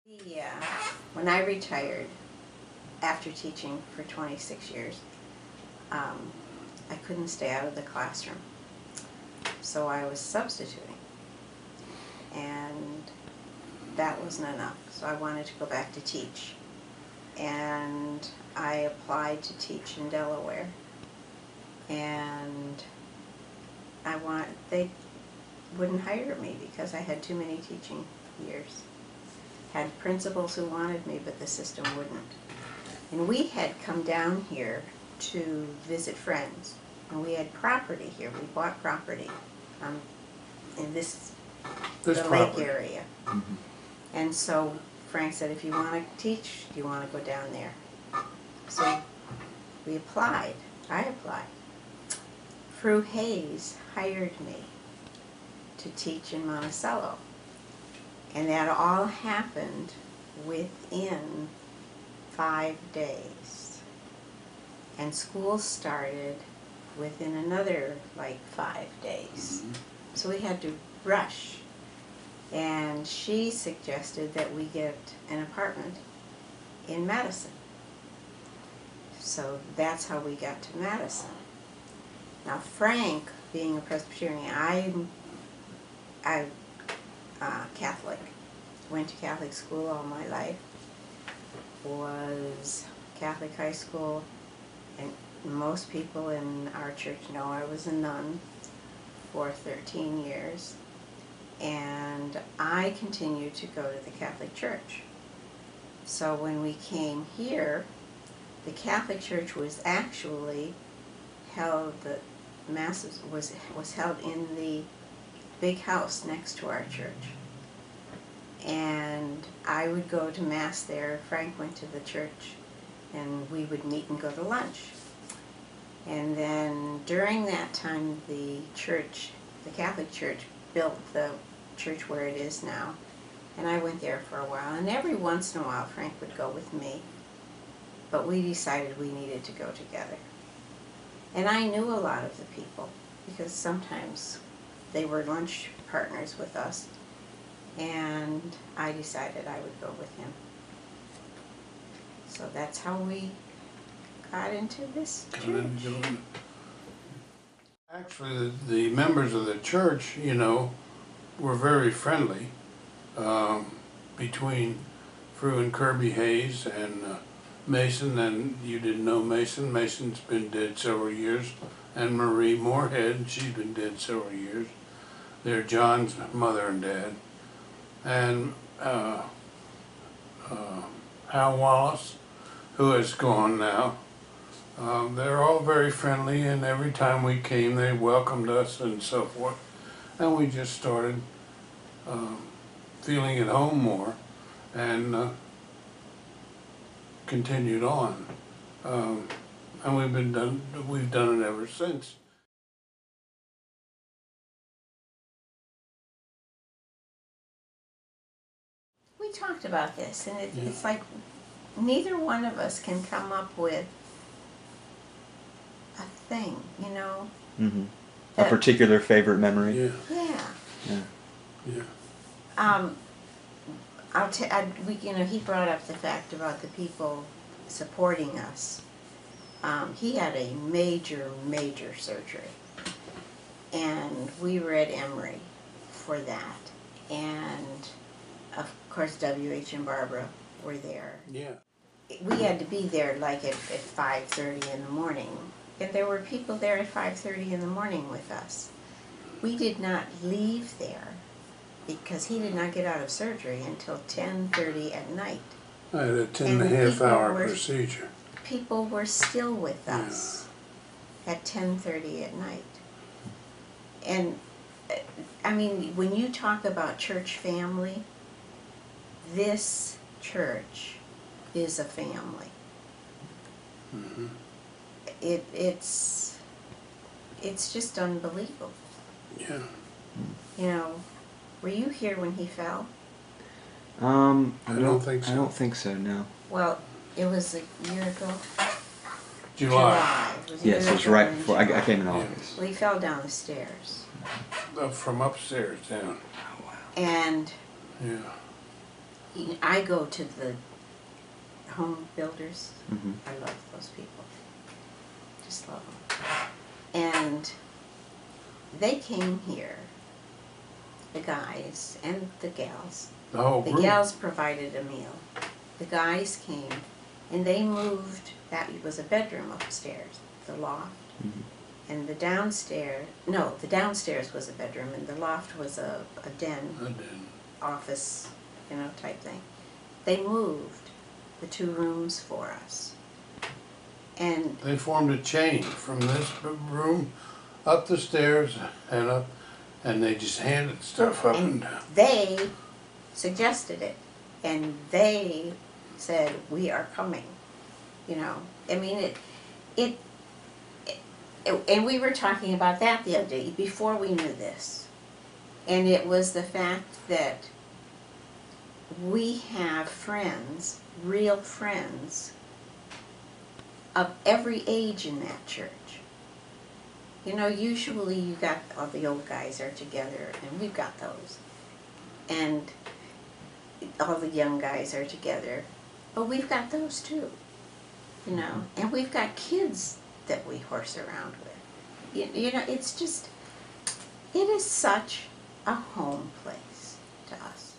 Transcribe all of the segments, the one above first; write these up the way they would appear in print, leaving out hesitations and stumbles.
Yeah, when I retired after teaching for 26 years, I couldn't stay out of the classroom. So I was substituting, and that wasn't enough. So I wanted to go back to teach. And I applied to teach in Delaware. And they wouldn't hire me because I had too many teaching years. Had principals who wanted me, but the system wouldn't. And we had come down here to visit friends, and we had property here. We bought property in the lake area. Mm-hmm. And so Frank said, if you want to teach, do you want to go down there? So we applied. I applied. Fru Hayes hired me to teach in Monticello. And that all happened within 5 days. And school started within another, 5 days. Mm-hmm. So we had to rush. And she suggested that we get an apartment in Madison. So that's how we got to Madison. Now Frank, being a Presbyterian, I'm Catholic. Went to Catholic school all my life. Was Catholic high school, and most people in our church know I was a nun for 13 years. And I continued to go to the Catholic Church. So when we came here, the Catholic Church was actually held, the Masses was held in the big house next to our church. And I would go to Mass there. Frank went to the church, and we would meet and go to lunch. And then during that time, the Catholic Church, built the church where it is now. And I went there for a while. And every once in a while, Frank would go with me. But we decided we needed to go together. And I knew a lot of the people, because sometimes they were lunch partners with us. And I decided I would go with him. So that's how we got into this church. Actually, the members of the church, were very friendly between Fru and Kirby Hayes and Mason. And you didn't know Mason. Mason's been dead several years. And Marie Moorhead, she's been dead several years. They're John's mother and dad. And Hal Wallace, who is gone now. They're all very friendly, and every time we came they welcomed us and so forth. And we just started feeling at home more, and continued on. And we've done it ever since. We talked about this, and it's like neither one of us can come up with a thing, Mm-hmm. A particular favorite memory. Yeah. Yeah. Yeah. Yeah. He brought up the fact about the people supporting us. He had a major surgery, and we were at Emory for that, and of course W.H. and Barbara were there. Yeah. We had to be there at 5:30 in the morning, and there were people there at 5:30 in the morning with us. We did not leave there because he did not get out of surgery until 10:30 at night. I had a 10.5-hour procedure. People were still with us at 10:30 at night. And when you talk about church family, this church is a family. Mm-hmm. It's just unbelievable. Yeah. Were you here when he fell? I don't think so. I don't think so, no. Well, it was a year ago. July. Yes, it was right before I came in August. Well, he fell down the stairs. From upstairs down. Oh, wow. And Yeah. I go to the home builders. Mm-hmm. I love those people. Just love them. And they came here, the guys and the gals. The whole The group. gals provided a meal. The guys came, and they moved, that was a bedroom upstairs, the loft. Mm-hmm. And the downstairs, no, the downstairs was a bedroom, and the loft was a den, I didn't. office, type thing. They moved the 2 rooms for us. And They formed a chain from this room up the stairs and up, and they just handed stuff up and down. they suggested it, and they said, we are coming, I mean, and we were talking about that the other day, before we knew this. And it was the fact that we have friends, real friends, of every age in that church. Usually you got all the old guys are together, and we've got those. And all the young guys are together, but we've got those too, and we've got kids that we horse around with. It's just, it is such a home place to us.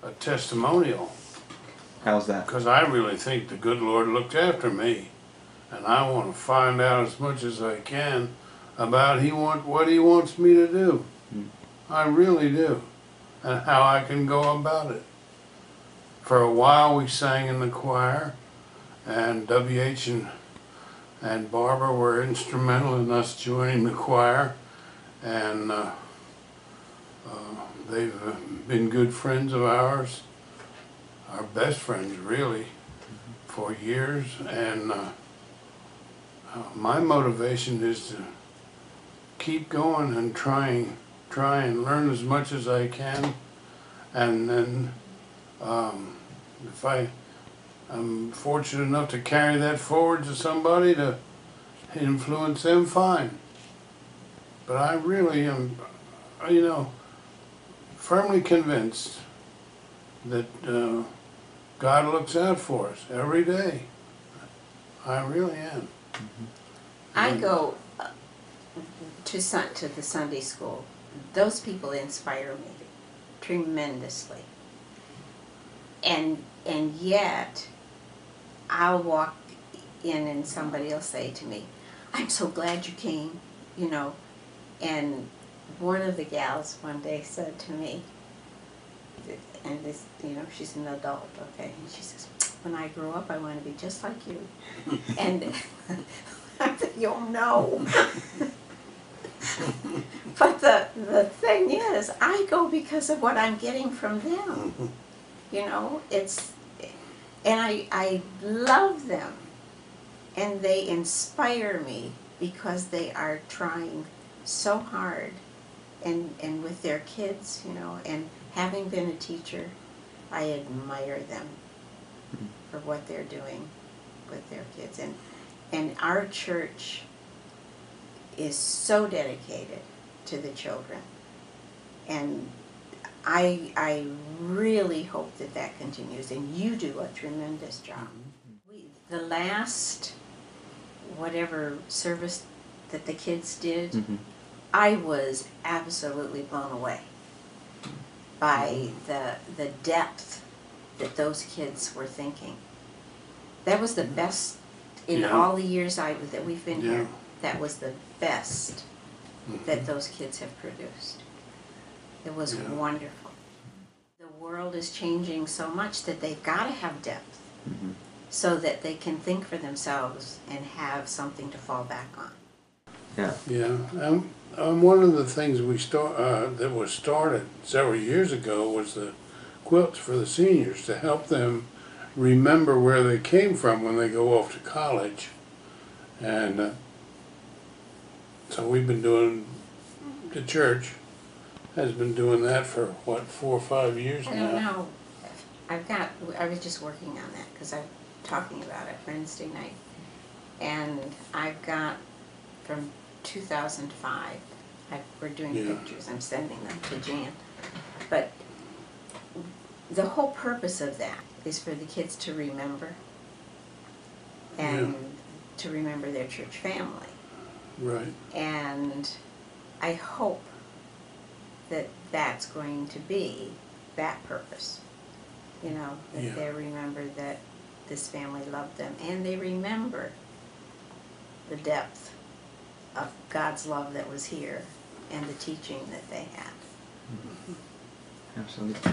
A testimonial, How's that? because I really think the good Lord looked after me, and I want to find out as much as I can about what He wants me to do. Mm. I really do, and how I can go about it. For a while we sang in the choir, and W.H. and Barbara were instrumental in us joining the choir, and they've been good friends of ours, our best friends really, for years. And my motivation is to keep going and try and learn as much as I can, and then if I'm fortunate enough to carry that forward to somebody to influence them, fine. But I really am, firmly convinced that God looks out for us every day. I really am. I go to the Sunday school. Those people inspire me tremendously. And yet, I'll walk in and somebody will say to me, I'm so glad you came, And one of the gals one day said to me, and this, she's an adult, okay, and she says, when I grow up, I want to be just like you. And I said, oh no. But the thing is, I go because of what I'm getting from them. And I love them, and they inspire me because they are trying so hard, and with their kids, and having been a teacher, I admire them for what they're doing with their kids. And our church is so dedicated to the children, and I really hope that continues, and you do a tremendous job. The last whatever service that the kids did, I was absolutely blown away by the depth that those kids were thinking. That was the best in all the years that we've been here. That was the best that those kids have produced. It was wonderful. The world is changing so much that they've got to have depth so that they can think for themselves and have something to fall back on. Yeah. Yeah. One of the things that was started several years ago was the quilts for the seniors to help them remember where they came from when they go off to college. And so we've been doing, the church has been doing that for, 4 or 5 years now? I don't know. I was just working on that because I'm talking about it Wednesday night. And I've got from 2005. We're doing Yeah. pictures. I'm sending them to Jan. But the whole purpose of that is for the kids to remember and to remember their church family. Right. And I hope that that's going to be that purpose. You know, that Yeah. they remember that this family loved them, and they remember the depth of God's love that was here and the teaching that they had. Absolutely.